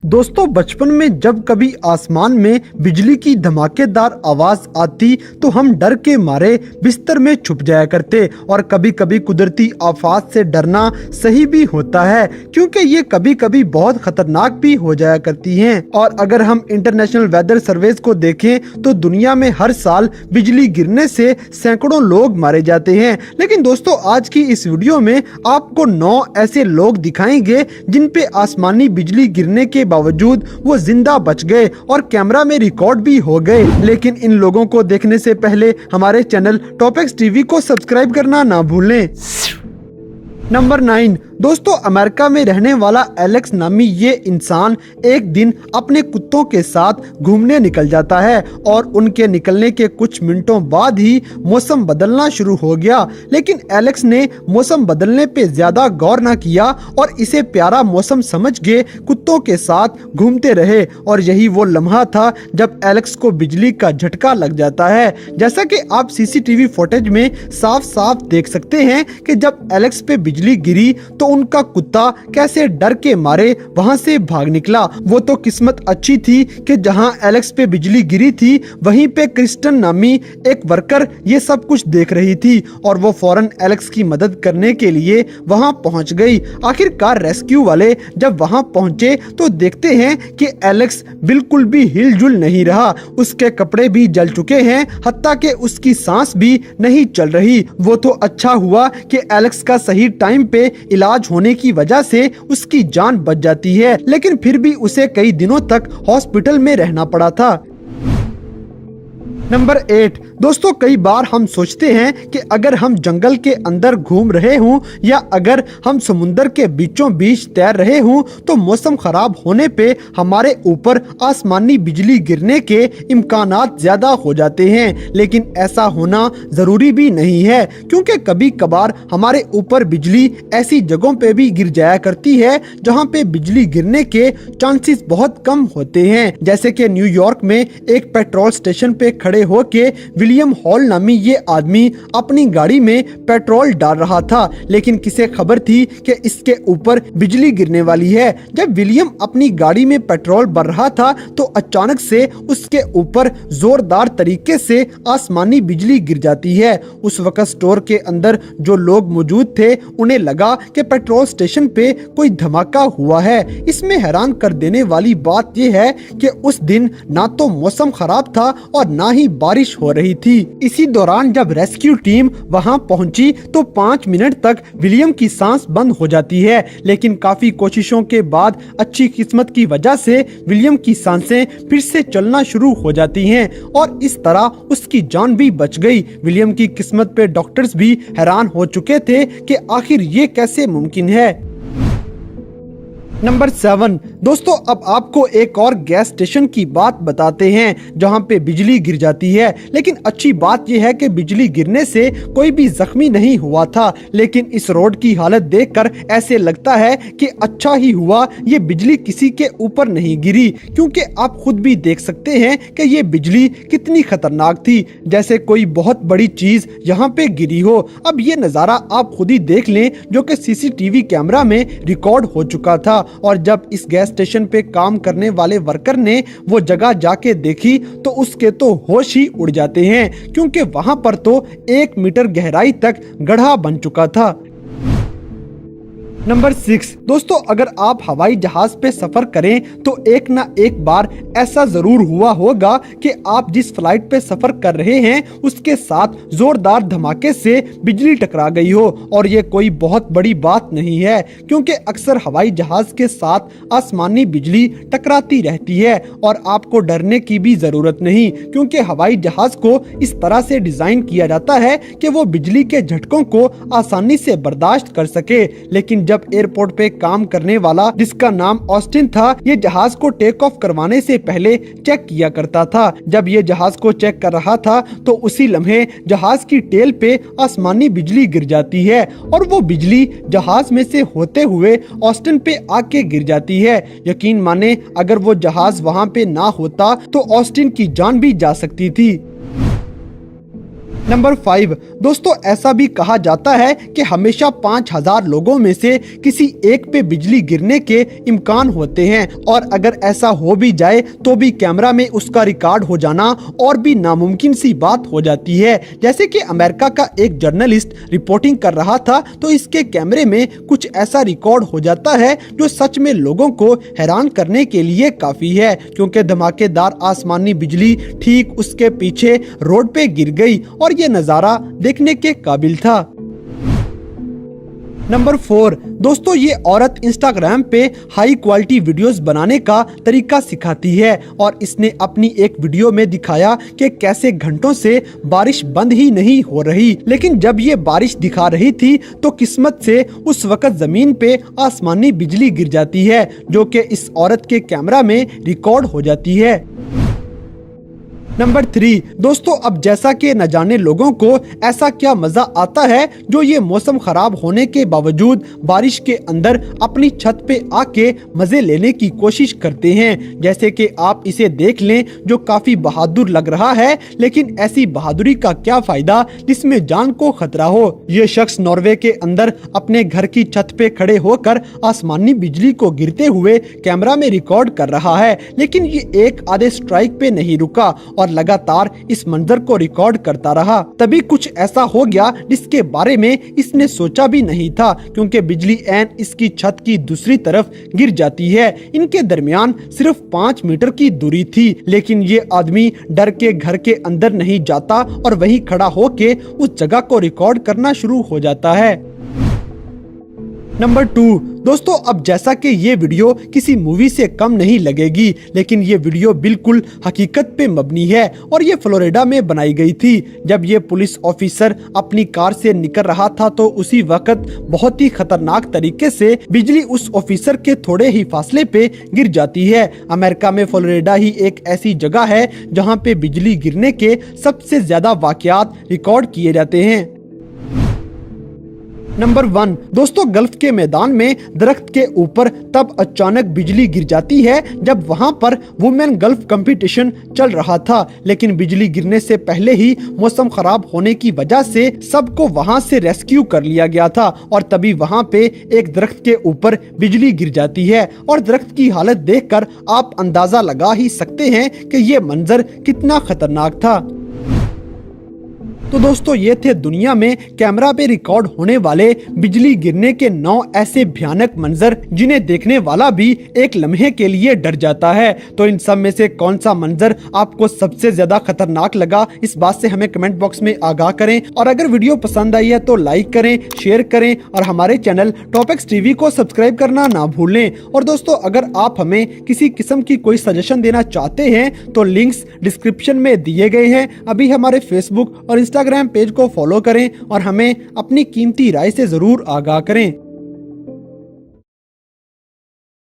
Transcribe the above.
दोस्तों, बचपन में जब कभी आसमान में बिजली की धमाकेदार आवाज आती तो हम डर के मारे बिस्तर में छुप जाया करते। और कभी कभी कुदरती आफात से डरना सही भी होता है, क्योंकि ये कभी कभी बहुत खतरनाक भी हो जाया करती हैं। और अगर हम इंटरनेशनल वेदर सर्विस को देखें तो दुनिया में हर साल बिजली गिरने से सैकड़ों लोग मारे जाते हैं। लेकिन दोस्तों, आज की इस वीडियो में आपको 9 ऐसे लोग दिखाएंगे जिन पे आसमानी बिजली गिरने के बावजूद वो जिंदा बच गए और कैमरा में रिकॉर्ड भी हो गए। लेकिन इन लोगों को देखने से पहले हमारे चैनल टॉपिक्स टीवी को सब्सक्राइब करना ना भूलें। नंबर 9, दोस्तों, अमेरिका में रहने वाला एलेक्स नामी ये इंसान एक दिन अपने कुत्तों के साथ घूमने निकल जाता है और उनके निकलने के कुछ मिनटों बाद ही मौसम बदलना शुरू हो गया। लेकिन एलेक्स ने मौसम बदलने पे ज्यादा गौर न किया और इसे प्यारा मौसम समझ के कुत्तों के साथ घूमते रहे। और यही वो लम्हा था जब एलेक्स को बिजली का झटका लग जाता है। जैसा कि आप सीसीटीवी फुटेज में साफ साफ देख सकते हैं कि जब एलेक्स पे बिजली गिरी तो उनका कुत्ता कैसे डर के मारे वहां से भाग निकला। वो तो किस्मत अच्छी थी कि जहां एलेक्स पे बिजली गिरी थी वहीं पे क्रिस्टन नामी एक वर्कर ये सब कुछ देख रही थी और वो फौरन एलेक्स की मदद करने के लिए वहां पहुंच गई। आखिरकार रेस्क्यू वाले जब वहां पहुंचे तो देखते हैं कि एलेक्स बिल्कुल भी हिलजुल नहीं रहा। उसके कपड़े भी जल चुके हैं, हत्ता कि उसकी सांस भी नहीं चल रही। वो तो अच्छा हुआ कि एलेक्स का सही टाइम पे इलाज होने की वजह से उसकी जान बच जाती है, लेकिन फिर भी उसे कई दिनों तक हॉस्पिटल में रहना पड़ा था। नंबर 8, दोस्तों, कई बार हम सोचते हैं कि अगर हम जंगल के अंदर घूम रहे हों या अगर हम समुंदर के बीचों बीच तैर रहे हों तो मौसम खराब होने पे हमारे ऊपर आसमानी बिजली गिरने के इम्कानात ज्यादा हो जाते हैं। लेकिन ऐसा होना जरूरी भी नहीं है, क्योंकि कभी कभार हमारे ऊपर बिजली ऐसी जगहों पे भी गिर जाया करती है जहां पे बिजली गिरने के चांसेस बहुत कम होते हैं। जैसे कि न्यूयॉर्क में एक पेट्रोल स्टेशन पे खड़े होके विलियम हॉल नामी ये आदमी अपनी गाड़ी में पेट्रोल डाल रहा था, लेकिन किसे खबर थी कि इसके ऊपर बिजली गिरने वाली है। जब विलियम अपनी गाड़ी में पेट्रोल भर रहा था तो अचानक से उसके ऊपर जोरदार तरीके से आसमानी बिजली गिर जाती है। उस वक्त स्टोर के अंदर जो लोग मौजूद थे उन्हें लगा कि पेट्रोल स्टेशन पे कोई धमाका हुआ है। इसमें हैरान कर देने वाली बात यह है कि उस दिन ना तो मौसम खराब था और ना ही बारिश हो रही थी। इसी दौरान जब रेस्क्यू टीम वहां पहुंची तो 5 मिनट तक विलियम की सांस बंद हो जाती है, लेकिन काफी कोशिशों के बाद अच्छी किस्मत की वजह से विलियम की सांसें फिर से चलना शुरू हो जाती हैं और इस तरह उसकी जान भी बच गई। विलियम की किस्मत पे डॉक्टर्स भी हैरान हो चुके थे कि आखिर ये कैसे मुमकिन है। नंबर 7, दोस्तों, अब आपको एक और गैस स्टेशन की बात बताते हैं जहां पे बिजली गिर जाती है। लेकिन अच्छी बात यह है कि बिजली गिरने से कोई भी जख्मी नहीं हुआ था। लेकिन इस रोड की हालत देखकर ऐसे लगता है कि अच्छा ही हुआ ये बिजली किसी के ऊपर नहीं गिरी, क्योंकि आप खुद भी देख सकते हैं कि ये बिजली कितनी खतरनाक थी, जैसे कोई बहुत बड़ी चीज यहाँ पे गिरी हो। अब ये नज़ारा आप खुद ही देख लें, जो कि सीसीटीवी कैमरा में रिकॉर्ड हो चुका था। और जब इस गैस स्टेशन पे काम करने वाले वर्कर ने वो जगह जाके देखी तो उसके तो होश ही उड़ जाते हैं, क्योंकि वहां पर तो 1 मीटर गहराई तक गड्ढा बन चुका था। नंबर 6, दोस्तों, अगर आप हवाई जहाज पे सफर करें तो एक ना एक बार ऐसा जरूर हुआ होगा कि आप जिस फ्लाइट पे सफर कर रहे हैं उसके साथ जोरदार धमाके से बिजली टकरा गई हो। और ये कोई बहुत बड़ी बात नहीं है, क्योंकि अक्सर हवाई जहाज के साथ आसमानी बिजली टकराती रहती है और आपको डरने की भी जरूरत नहीं, क्योंकि हवाई जहाज को इस तरह से डिजाइन किया जाता है कि वो बिजली के झटकों को आसानी से बर्दाश्त कर सके। लेकिन जब एयरपोर्ट पे काम करने वाला जिसका नाम ऑस्टिन था, ये जहाज को टेक ऑफ करवाने से पहले चेक किया करता था। जब ये जहाज को चेक कर रहा था तो उसी लम्हे जहाज की टेल पे आसमानी बिजली गिर जाती है और वो बिजली जहाज में से होते हुए ऑस्टिन पे आके गिर जाती है। यकीन माने, अगर वो जहाज वहां पे ना होता तो ऑस्टिन की जान भी जा सकती थी। नंबर 5 दोस्तों, ऐसा भी कहा जाता है कि हमेशा 5000 लोगों में से किसी एक पे बिजली गिरने के इम्कान होते हैं, और अगर ऐसा हो भी जाए तो भी कैमरा में उसका रिकॉर्ड हो जाना और भी नामुमकिन सी बात हो जाती है। जैसे कि अमेरिका का एक जर्नलिस्ट रिपोर्टिंग कर रहा था तो इसके कैमरे में कुछ ऐसा रिकॉर्ड हो जाता है जो सच में लोगों को हैरान करने के लिए काफी है, क्योंकि धमाकेदार आसमानी बिजली ठीक उसके पीछे रोड पे गिर गई और ये नजारा देखने के काबिल था। नंबर 4 दोस्तों, ये औरत इंस्टाग्राम पे हाई क्वालिटी वीडियोस बनाने का तरीका सिखाती है, और इसने अपनी एक वीडियो में दिखाया कि कैसे घंटों से बारिश बंद ही नहीं हो रही, लेकिन जब ये बारिश दिखा रही थी तो किस्मत से उस वक्त जमीन पे आसमानी बिजली गिर जाती है, जो कि इस औरत के कैमरा में रिकॉर्ड हो जाती है। नंबर 3 दोस्तों, अब जैसा कि न जाने लोगों को ऐसा क्या मजा आता है जो ये मौसम खराब होने के बावजूद बारिश के अंदर अपनी छत पे आके मजे लेने की कोशिश करते हैं। जैसे कि आप इसे देख लें जो काफी बहादुर लग रहा है, लेकिन ऐसी बहादुरी का क्या फायदा जिसमें जान को खतरा हो। ये शख्स नॉर्वे के अंदर अपने घर की छत पे खड़े होकर आसमानी बिजली को गिरते हुए कैमरा में रिकॉर्ड कर रहा है, लेकिन ये एक आधे स्ट्राइक पे नहीं रुका और लगातार इस मंजर को रिकॉर्ड करता रहा। तभी कुछ ऐसा हो गया जिसके बारे में इसने सोचा भी नहीं था, क्योंकि बिजली ऐन इसकी छत की दूसरी तरफ गिर जाती है। इनके दरमियान सिर्फ 5 मीटर की दूरी थी, लेकिन ये आदमी डर के घर के अंदर नहीं जाता और वहीं खड़ा होके उस जगह को रिकॉर्ड करना शुरू हो जाता है। नंबर 2 दोस्तों, अब जैसा कि ये वीडियो किसी मूवी से कम नहीं लगेगी, लेकिन ये वीडियो बिल्कुल हकीकत पे मबनी है और ये फ्लोरिडा में बनाई गई थी। जब ये पुलिस ऑफिसर अपनी कार से निकल रहा था तो उसी वक्त बहुत ही खतरनाक तरीके से बिजली उस ऑफिसर के थोड़े ही फासले पे गिर जाती है। अमेरिका में फ्लोरिडा ही एक ऐसी जगह है जहाँ पे बिजली गिरने के सबसे ज्यादा वाकयात रिकॉर्ड किए जाते हैं। नंबर 1 दोस्तों, गल्फ के मैदान में दरख्त के ऊपर तब अचानक बिजली गिर जाती है जब वहां पर वुमेन गल्फ कंपटीशन चल रहा था, लेकिन बिजली गिरने से पहले ही मौसम खराब होने की वजह से सबको वहां से रेस्क्यू कर लिया गया था, और तभी वहां पे एक दरख्त के ऊपर बिजली गिर जाती है और दरख्त की हालत देखकर आप अंदाजा लगा ही सकते हैं कि ये मंजर कितना खतरनाक था। तो दोस्तों, ये थे दुनिया में कैमरा पे रिकॉर्ड होने वाले बिजली गिरने के 9 ऐसे भयानक मंजर जिन्हें देखने वाला भी एक लम्हे के लिए डर जाता है। तो इन सब में से कौन सा मंजर आपको सबसे ज्यादा खतरनाक लगा, इस बात से हमें कमेंट बॉक्स में आगाह करें, और अगर वीडियो पसंद आई है तो लाइक करें, शेयर करें और हमारे चैनल टॉपिक्स टीवी को सब्सक्राइब करना ना भूलें। और दोस्तों, अगर आप हमें किसी किस्म की कोई सजेशन देना चाहते हैं तो लिंक्स डिस्क्रिप्शन में दिए गए हैं। अभी हमारे फेसबुक और इंस्टाग्राम पेज को फॉलो करें और हमें अपनी कीमती राय से जरूर आगाह करें।